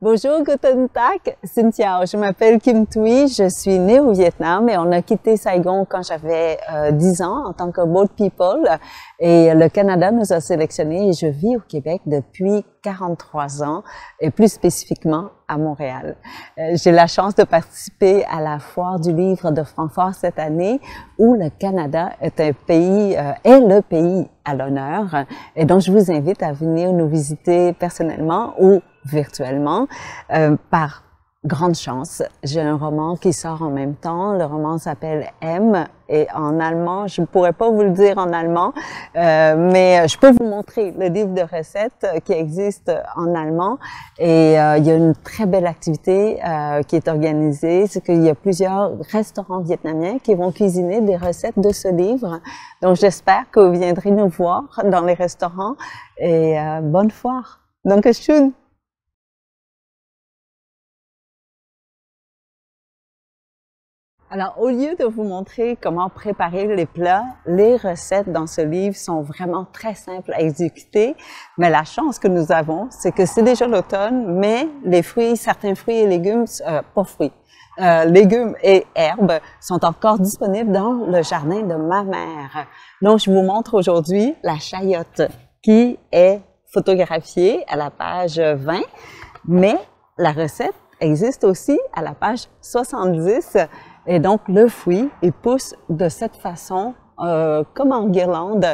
Bonjour, Guten Tag, Cynthia. Je m'appelle Kim Thuy, je suis née au Vietnam et on a quitté Saigon quand j'avais 10 ans en tant que boat people. Et le Canada nous a sélectionnés et je vis au Québec depuis 43 ans et plus spécifiquement à Montréal. J'ai la chance de participer à la Foire du livre de Francfort cette année où le Canada est le pays à l'honneur. Et donc, je vous invite à venir nous visiter personnellement ou virtuellement. Par grande chance, j'ai un roman qui sort en même temps. Le roman s'appelle M et en allemand, je ne pourrais pas vous le dire en allemand, mais je peux vous montrer le livre de recettes qui existe en allemand. Et il y a une très belle activité qui est organisée, c'est qu'il y a plusieurs restaurants vietnamiens qui vont cuisiner des recettes de ce livre. Donc j'espère que vous viendrez nous voir dans les restaurants et bonne foire. Dankeschön. Alors, au lieu de vous montrer comment préparer les plats, les recettes dans ce livre sont vraiment très simples à exécuter. Mais la chance que nous avons, c'est que c'est déjà l'automne, mais les fruits, certains fruits et légumes, légumes et herbes sont encore disponibles dans le jardin de ma mère. Donc, je vous montre aujourd'hui la chayotte qui est photographiée à la page 20, mais la recette existe aussi à la page 70. Et donc, le fruit, il pousse de cette façon, comme en guirlande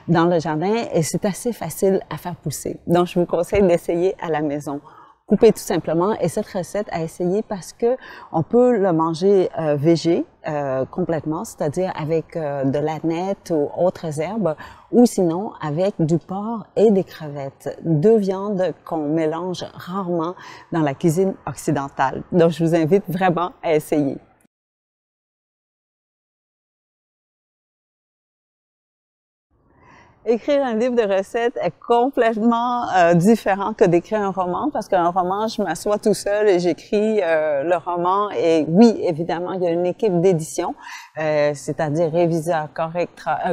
dans le jardin, et c'est assez facile à faire pousser. Donc, je vous conseille d'essayer à la maison. Coupez tout simplement, et cette recette à essayer parce que on peut le manger végé complètement, c'est-à-dire avec de la nette ou autres herbes, ou sinon avec du porc et des crevettes, deux viandes qu'on mélange rarement dans la cuisine occidentale. Donc, je vous invite vraiment à essayer. Écrire un livre de recettes est complètement différent que d'écrire un roman, parce qu'un roman, je m'assois tout seul et j'écris le roman. Et oui, évidemment, il y a une équipe d'édition, c'est-à-dire réviseur,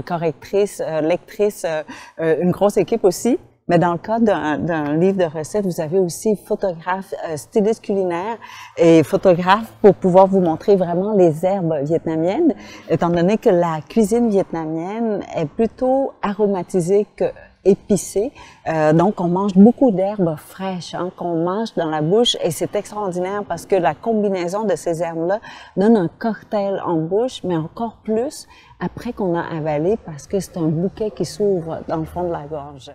correctrice, lectrice, une grosse équipe aussi. Mais dans le cas d'un livre de recettes, vous avez aussi photographe, styliste culinaire et photographe pour pouvoir vous montrer vraiment les herbes vietnamiennes, étant donné que la cuisine vietnamienne est plutôt aromatisée que épicée. Donc, on mange beaucoup d'herbes fraîches qu'on mange dans la bouche et c'est extraordinaire parce que la combinaison de ces herbes-là donne un cocktail en bouche, mais encore plus après qu'on a avalé parce que c'est un bouquet qui s'ouvre dans le fond de la gorge.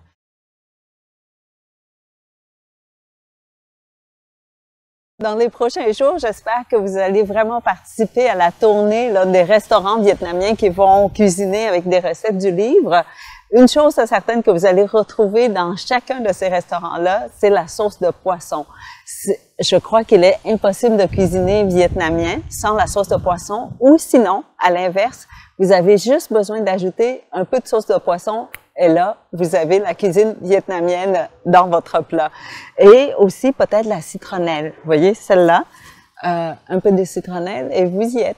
Dans les prochains jours, j'espère que vous allez vraiment participer à la tournée des restaurants vietnamiens qui vont cuisiner avec des recettes du livre. Une chose est certaine que vous allez retrouver dans chacun de ces restaurants-là, c'est la sauce de poisson. Je crois qu'il est impossible de cuisiner vietnamien sans la sauce de poisson, ou sinon, à l'inverse, vous avez juste besoin d'ajouter un peu de sauce de poisson. Et là, vous avez la cuisine vietnamienne dans votre plat. Et aussi peut-être la citronnelle. Vous voyez, celle-là, un peu de citronnelle et vous y êtes.